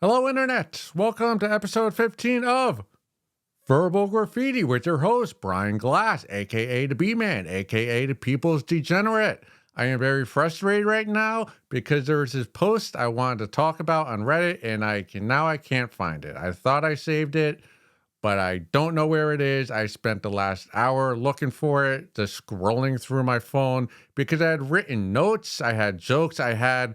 Hello, Internet. Welcome to episode 15 of Verbal Graffiti with your host, Brian Glass, aka the B-Man, aka the People's Degenerate. I am very frustrated right now because there was this post I wanted to talk about on Reddit and I can't find it. I thought I saved it, but I don't know where it is. I spent the last hour looking for it, just scrolling through my phone because I had written notes, I had jokes, I had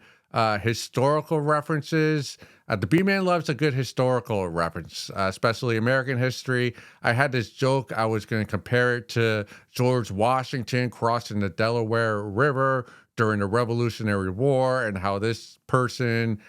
historical references. The B-Man loves a good historical reference, especially American history. I had this joke. I was going to compare it to George Washington crossing the Delaware River during the Revolutionary War and how this person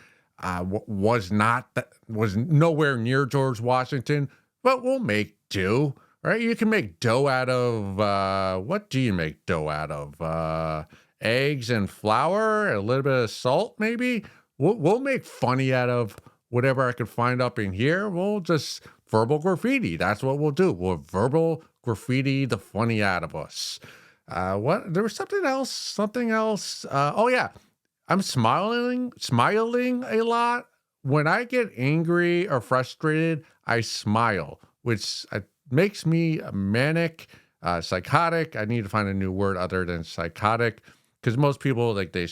was nowhere near George Washington, but we'll make do, right? You can make dough out of, what do you make dough out of? Eggs and flour, a little bit of salt, maybe. We'll make funny out of whatever I can find up in here. We'll just verbal graffiti. That's what we'll do. We'll verbal graffiti the funny out of us. What? There was something else. Something else. Oh yeah, I'm smiling a lot. When I get angry or frustrated, I smile, which makes me manic, psychotic. I need to find a new word other than psychotic. Because most people they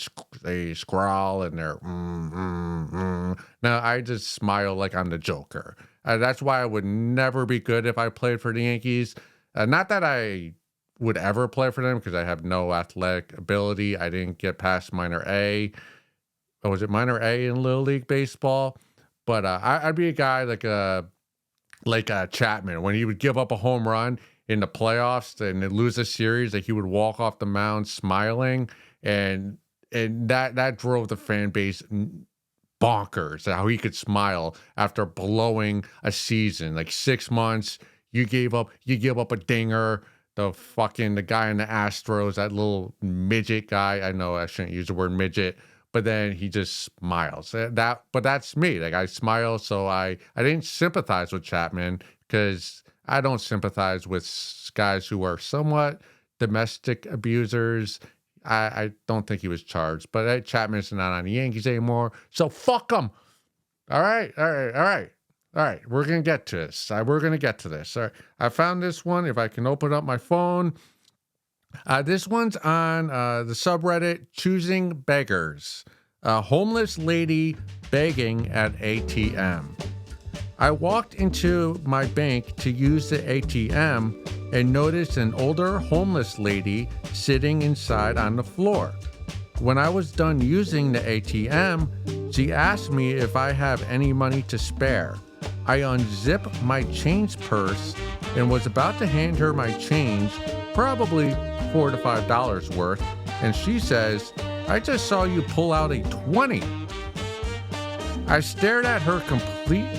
scrawl and they're Now I just smile like I'm the Joker. That's why I would never be good if I played for the Yankees. Not that I would ever play for them because I have no athletic ability. I didn't get past minor A. Or was it minor A in Little League baseball? But I'd be a guy like Chapman when he would give up a home run in the playoffs and they lose a series, like he would walk off the mound smiling, and that drove the fan base bonkers. How he could smile after blowing a season, like 6 months. You give up a dinger. The guy in the Astros, that little midget guy. I know I shouldn't use the word midget, but then he just smiles. But that's me. Like I smile, so I didn't sympathize with Chapman because I don't sympathize with guys who are somewhat domestic abusers. I don't think he was charged, but Chapman's not on the Yankees anymore, so fuck him. All right. We're gonna get to this. We're gonna get to this. All right. I found this one. If I can open up my phone, this one's on the subreddit "Choosing Beggars." A homeless lady begging at ATM. I walked into my bank to use the ATM and noticed an older homeless lady sitting inside on the floor. When I was done using the ATM, she asked me if I have any money to spare. I unzipped my change purse and was about to hand her my change, probably $4 to $5 worth, and she says, "I just saw you pull out a 20." I stared at her completely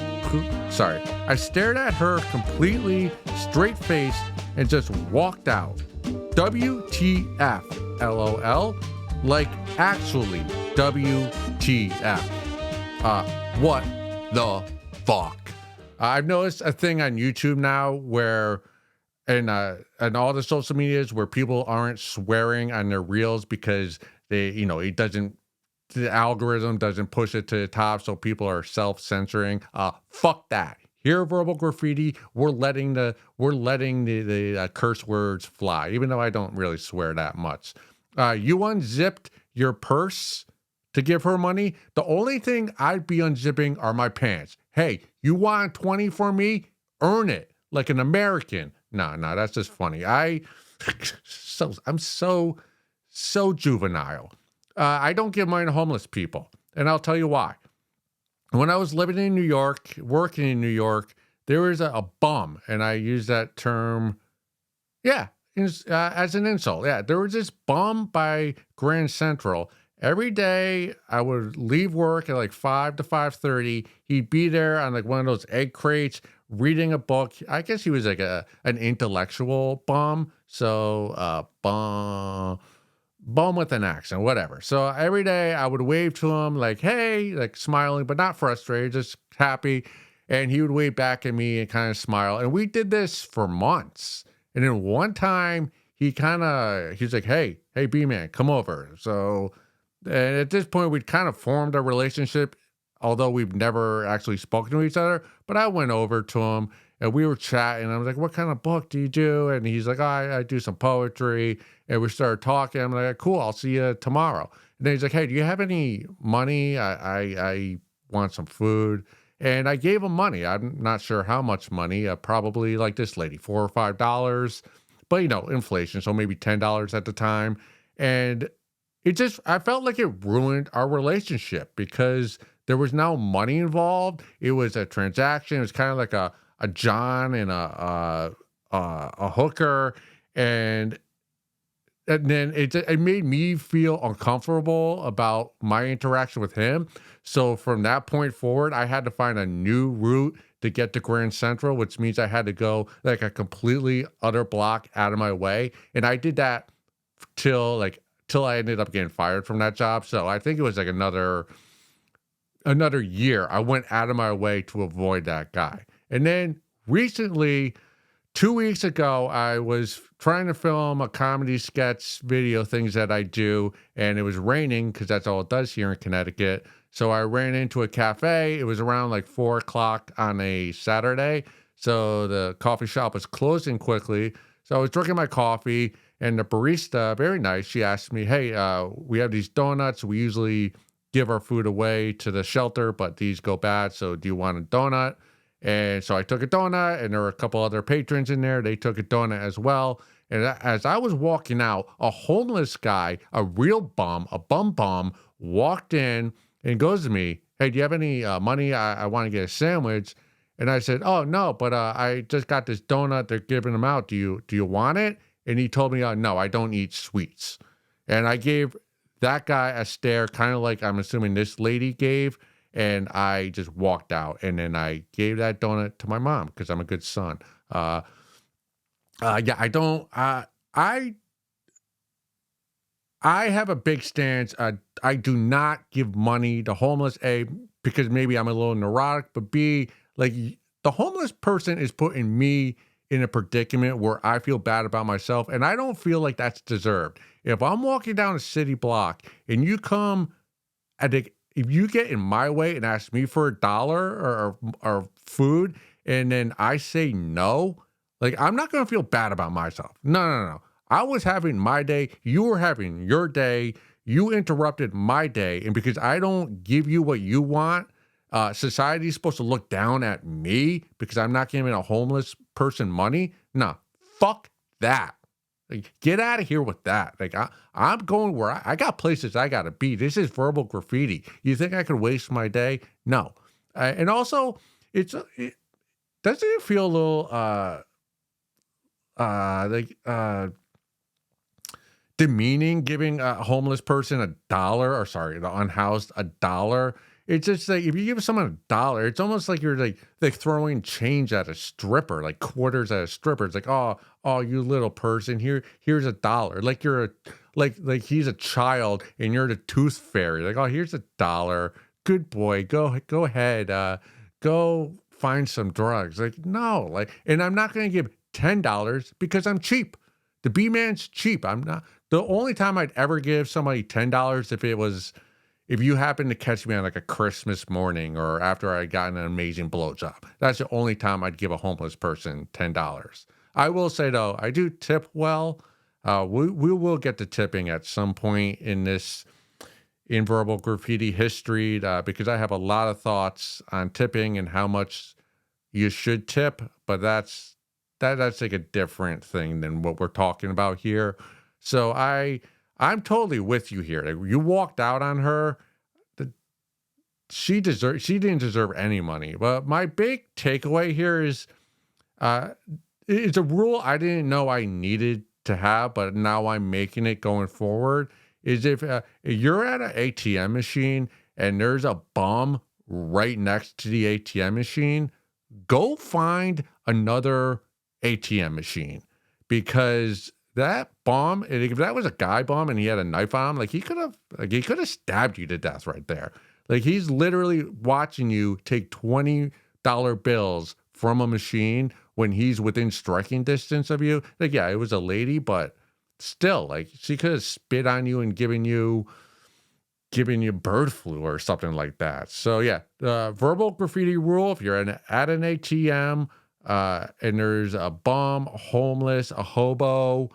straight face and just walked out. WTF, LOL. Like actually WTF. What the fuck? I've noticed a thing on YouTube now where and all the social medias where people aren't swearing on their reels because the algorithm doesn't push it to the top, so people are self-censoring. Fuck that. Here, verbal graffiti, we're letting the curse words fly, even though I don't really swear that much. You unzipped your purse to give her money. The only thing I'd be unzipping are my pants. Hey, you want 20 for me? Earn it like an American. No, that's just funny. I'm so juvenile. I don't give money to homeless people, and I'll tell you why. When I was living in New York, working in New York, there was a bum, and I use that term, as an insult. Yeah, there was this bum by Grand Central. Every day I would leave work at like 5 to 5:30. He'd be there on like one of those egg crates reading a book. I guess he was like an intellectual bum. So bum with an accent, whatever. So every day I would wave to him like, hey, like smiling, but not frustrated, just happy. And he would wave back at me and kind of smile. And we did this for months. And then one time he's like, hey, B-Man, come over. So and at this point, we'd kind of formed a relationship although we've never actually spoken to each other. But I went over to him and we were chatting. I was like, "What kind of book do you do?" And he's like, I do some poetry." And we started talking. I'm like, "Cool, I'll see you tomorrow." And then he's like, "Hey, do you have any money? I want some food." And I gave him money. I'm not sure how much money, probably like this lady, $4 or $5, but inflation. So maybe $10 at the time. And I felt like it ruined our relationship because there was no money involved. It was a transaction. It was kind of like a John and a hooker. And then it made me feel uncomfortable about my interaction with him. So from that point forward, I had to find a new route to get to Grand Central, which means I had to go like a completely other block out of my way. And I did that till I ended up getting fired from that job. So I think it was like another year. I went out of my way to avoid that guy. And then recently, 2 weeks ago, I was trying to film a comedy sketch video, things that I do, and it was raining because that's all it does here in Connecticut. So I ran into a cafe. It was around like 4 o'clock on a Saturday. So the coffee shop was closing quickly. So I was drinking my coffee, and the barista, very nice, she asked me, "Hey, we have these donuts. We usually give our food away to the shelter, but these go bad. So do you want a donut?" And so I took a donut, and there were a couple other patrons in there. They took a donut as well. And as I was walking out, a homeless guy, a real bum, a bum, walked in and goes to me, "Hey, do you have any money? I want to get a sandwich." And I said, "Oh no, but I just got this donut. They're giving them out. Do you want it?" And he told me, "No, I don't eat sweets." And I gave that guy a stare, kind of like I'm assuming this lady gave. And I just walked out, and then I gave that donut to my mom because I'm a good son. Yeah, I don't. I have a big stance. I do not give money to homeless. A, because maybe I'm a little neurotic, but B, like the homeless person is putting me in a predicament where I feel bad about myself, and I don't feel like that's deserved. If I'm walking down a city block and you come if you get in my way and ask me for $1 or food, and then I say no, like I'm not gonna feel bad about myself. No, no, no. I was having my day. You were having your day. You interrupted my day, and because I don't give you what you want, society is supposed to look down at me because I'm not giving a homeless person money. No, fuck that. Like, get out of here with that. Like I'm going where I got places I gotta be. This is verbal graffiti. You think I could waste my day? No. And also, doesn't it feel a little like demeaning giving a homeless person $1, or sorry, the unhoused $1? It's just like if you give someone $1, it's almost like you're like throwing change at a stripper, like quarters at a stripper. It's like, oh, you little person, here's $1. Like you're like he's a child and you're the tooth fairy. Like, oh, here's $1. Good boy, go ahead, go find some drugs. Like, no, like, and I'm not gonna give $10 because I'm cheap. The B man's cheap. I'm not. The only time I'd ever give somebody $10 if you happen to catch me on like a Christmas morning or after I got an amazing blowjob. That's the only time I'd give a homeless person $10. I will say though, I do tip well. We will get to tipping at some point in this in verbal graffiti history because I have a lot of thoughts on tipping and how much you should tip, but that's like a different thing than what we're talking about here. So I'm totally with you here. Like, you walked out on her. She didn't deserve any money. But my big takeaway here is it's a rule I didn't know I needed to have, but now I'm making it going forward. Is if you're at an ATM machine and there's a bum right next to the ATM machine, go find another ATM machine, because that bomb, and if that was a guy bomb and he had a knife on him, like he could have stabbed you to death right there. Like he's literally watching you take $20 bills from a machine when he's within striking distance of you. Like, yeah, it was a lady, but still, like she could have spit on you and given you giving you bird flu or something like that. So yeah, verbal graffiti rule: if you're at an ATM and there's a bum, a homeless, a hobo,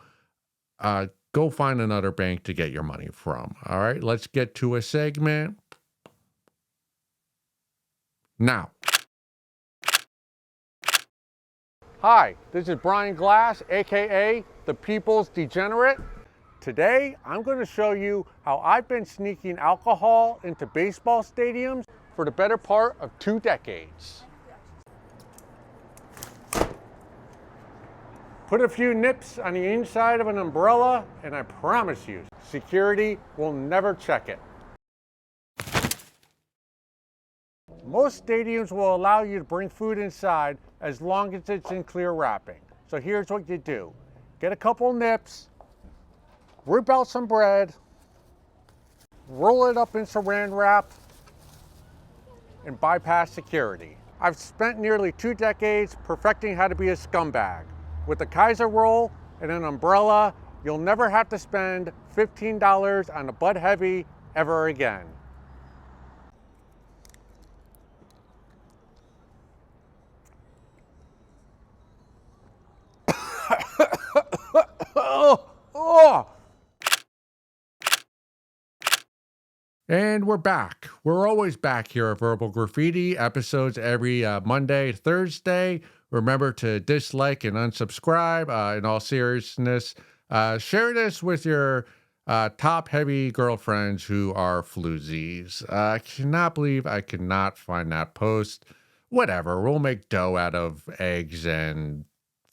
go find another bank to get your money from. All right, let's get to a segment now. Hi, this is Brian Glass, aka the People's Degenerate. Today, I'm going to show you how I've been sneaking alcohol into baseball stadiums for the better part of 2 decades. Put a few nips on the inside of an umbrella, and I promise you, security will never check it. Most stadiums will allow you to bring food inside as long as it's in clear wrapping. So here's what you do. Get a couple nips, rip out some bread, roll it up in saran wrap, and bypass security. I've spent nearly 2 decades perfecting how to be a scumbag. With a Kaiser roll and an umbrella, you'll never have to spend $15 on a Bud Heavy ever again. And we're back. We're always back here at Verbal Graffiti, episodes every Monday, Thursday. Remember to dislike and unsubscribe. In all seriousness, share this with your top-heavy girlfriends who are floozies. I cannot believe I cannot find that post. Whatever, we'll make dough out of eggs and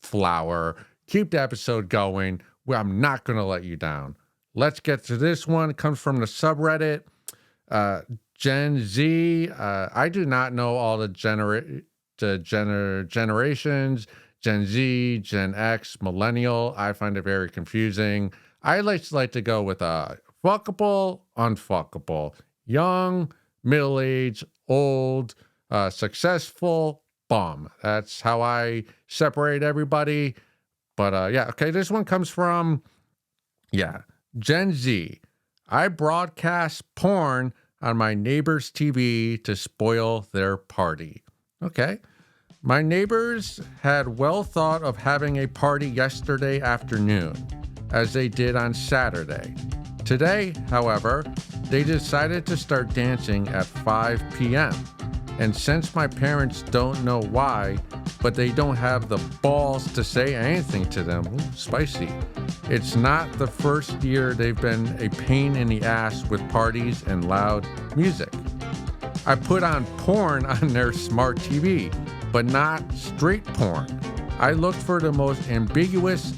flour. Keep the episode going. Well, I'm not going to let you down. Let's get to this one. It comes from the subreddit. Gen Z. I do not know all the generations. Gen Z, Gen X, Millennial. I find it very confusing. I like to go with fuckable, unfuckable, young, middle-aged, old, successful, bum. That's how I separate everybody. But yeah, okay, this one comes from, Gen Z. I broadcast porn on my neighbor's TV to spoil their party. Okay. My neighbors had well thought of having a party yesterday afternoon, as they did on Saturday. Today, however, they decided to start dancing at 5 p.m. And since my parents don't know why, but they don't have the balls to say anything to them, spicy. It's not the first year they've been a pain in the ass with parties and loud music. I put on porn on their smart TV, but not straight porn. I looked for the most ambiguous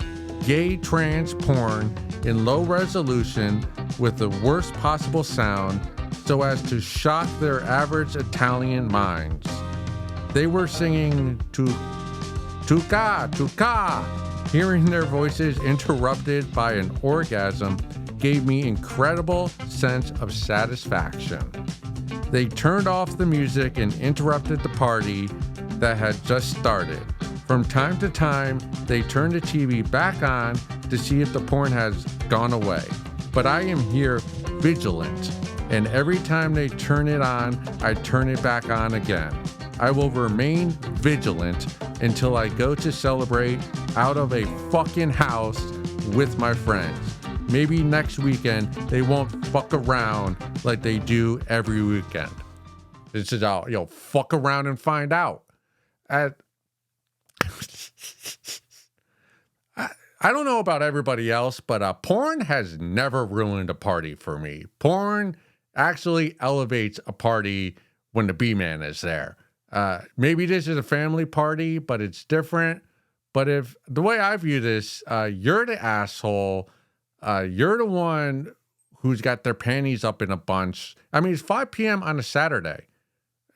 gay trans porn in low resolution with the worst possible sound so as to shock their average Italian minds. They were singing Tuca, Tuca. Hearing their voices interrupted by an orgasm gave me incredible sense of satisfaction. They turned off the music and interrupted the party that had just started. From time to time, they turned the TV back on to see if the porn has gone away. But I am here vigilant, and every time they turn it on, I turn it back on again. I will remain vigilant until I go to celebrate out of a fucking house with my friends. Maybe next weekend they won't fuck around like they do every weekend. This is all, fuck around and find out. I don't know about everybody else, but porn has never ruined a party for me. Porn actually elevates a party when the B-man is there. Maybe this is a family party, but it's different. But if the way I view this, you're the asshole. You're the one who's got their panties up in a bunch. I mean, it's 5 p.m. on a Saturday.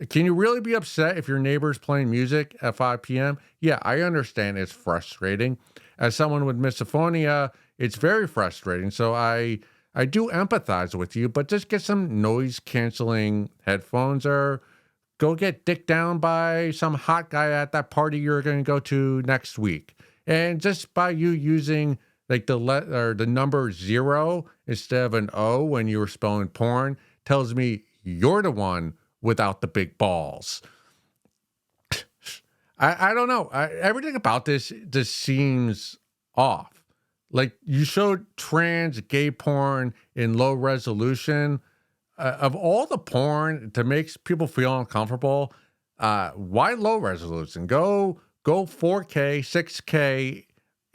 Can you really be upset if your neighbor's playing music at 5 p.m.? Yeah, I understand it's frustrating. As someone with misophonia, it's very frustrating. So I do empathize with you, but just get some noise canceling headphones or go get dicked down by some hot guy at that party you're going to go to next week. And just by you using like the number 0 instead of an O when you were spelling porn, tells me you're the one without the big balls. I don't know. Everything about this just seems off. Like you showed trans gay porn in low resolution. Of all the porn to make people feel uncomfortable, why low resolution? Go 4K, 6K,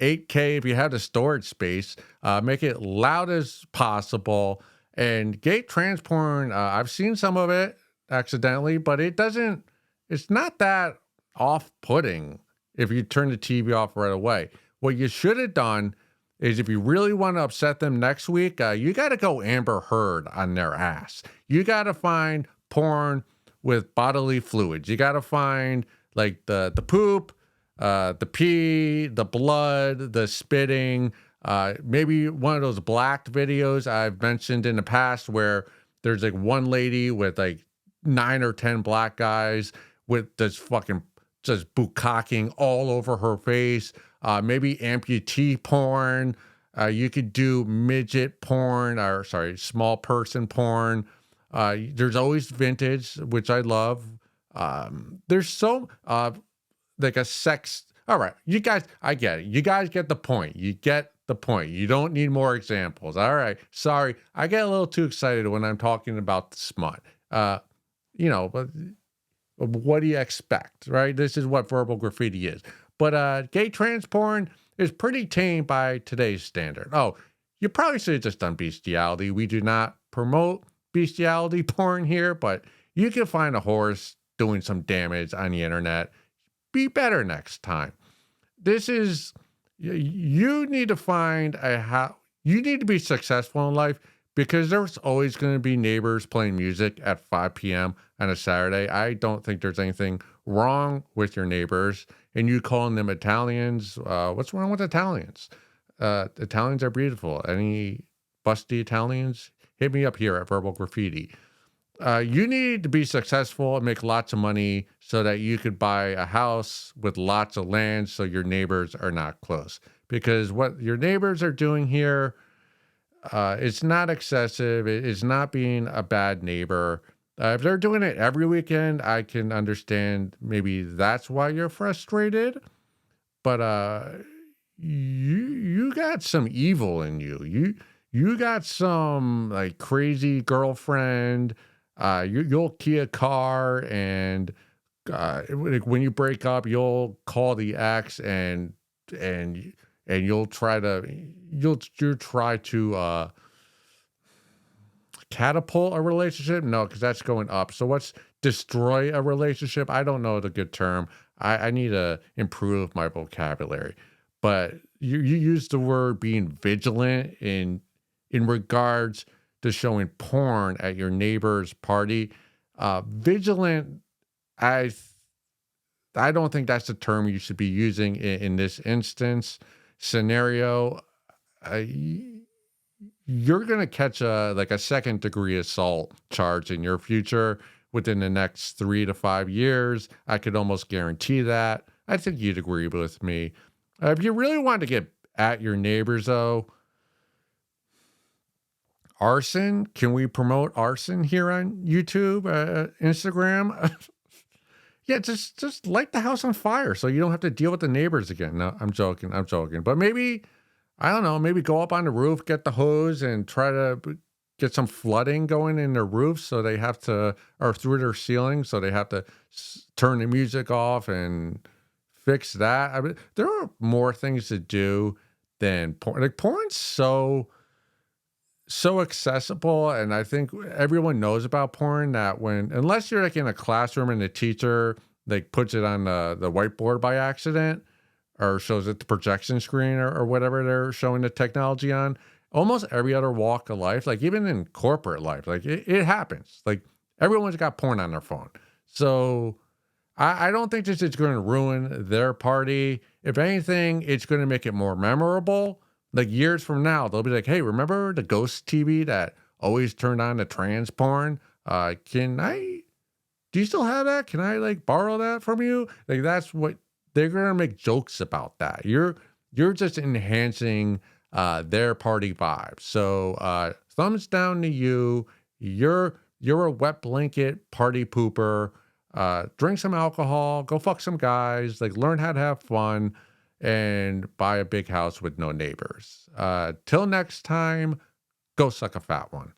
8K if you have the storage space. Make it loud as possible. And gay trans porn, I've seen some of it accidentally, but it's not that off-putting if you turn the TV off right away. What you should have done is if you really want to upset them next week, you got to go Amber Heard on their ass. You got to find porn with bodily fluids. You got to find like the poop, the pee, the blood, the spitting, maybe one of those blacked videos I've mentioned in the past where there's like one lady with like 9 or 10 black guys with this fucking just bukkake all over her face. Maybe amputee porn. You could do midget porn, or sorry, small person porn. There's always vintage, which I love. There's so like a sex. All right, you guys, I get it. You guys get the point. You get the point. You don't need more examples. All right, sorry, I get a little too excited when I'm talking about the smut. But what do you expect, right? This is what verbal graffiti is. But gay trans porn is pretty tame by today's standard. Oh, you probably should have just done bestiality. We do not promote bestiality porn here, but you can find a horse doing some damage on the internet. Be better next time. You need to find you need to be successful in life because there's always going to be neighbors playing music at 5 p.m. on a Saturday. I don't think there's anything wrong with your neighbors. And you calling them Italians, what's wrong with Italians? Italians are beautiful. Any busty Italians? Hit me up here at Verbal Graffiti. You need to be successful and make lots of money so that you could buy a house with lots of land so your neighbors are not close. Because what your neighbors are doing here, it's not excessive. It's not being a bad neighbor. If they're doing it every weekend, I can understand maybe that's why you're frustrated. But you got some evil in you. You got some like crazy girlfriend. You'll key a car, and when you break up, you'll call the ex and you'll try to catapult a relationship. No, because that's going up. So what's destroy a relationship? I don't know the good term. I need to improve my vocabulary. But you use the word being vigilant in regards to showing porn at your neighbor's party. Vigilant, I don't think that's the term you should be using in this instance scenario. You're going to catch a second degree assault charge in your future within the next 3 to 5 years. I could almost guarantee that. I think you'd agree with me. If you really want to get at your neighbors, though, arson, can we promote arson here on YouTube, Instagram? Yeah, just light the house on fire so you don't have to deal with the neighbors again. No, I'm joking. But maybe, I don't know, maybe go up on the roof, get the hose, and try to get some flooding going in their roofs so they have to, or through their ceiling, so they have to turn the music off and fix that. I mean, there are more things to do than porn. Like, porn's so accessible, and I think everyone knows about porn that unless you're like in a classroom and the teacher like puts it on the whiteboard by accident or shows it the projection screen or whatever they're showing the technology on, almost every other walk of life, like even in corporate life, like it happens. Like everyone's got porn on their phone. So I don't think this is going to ruin their party. If anything, it's going to make it more memorable. Like years from now, they'll be like, hey, remember the ghost TV that always turned on the trans porn? Do you still have that? Can I like borrow that from you? Like that's what they're going to make jokes about that. You're just enhancing their party vibe. So thumbs down to you. You're a wet blanket party pooper. Drink some alcohol, go fuck some guys, like learn how to have fun, and buy a big house with no neighbors. Till next time, go suck a fat one.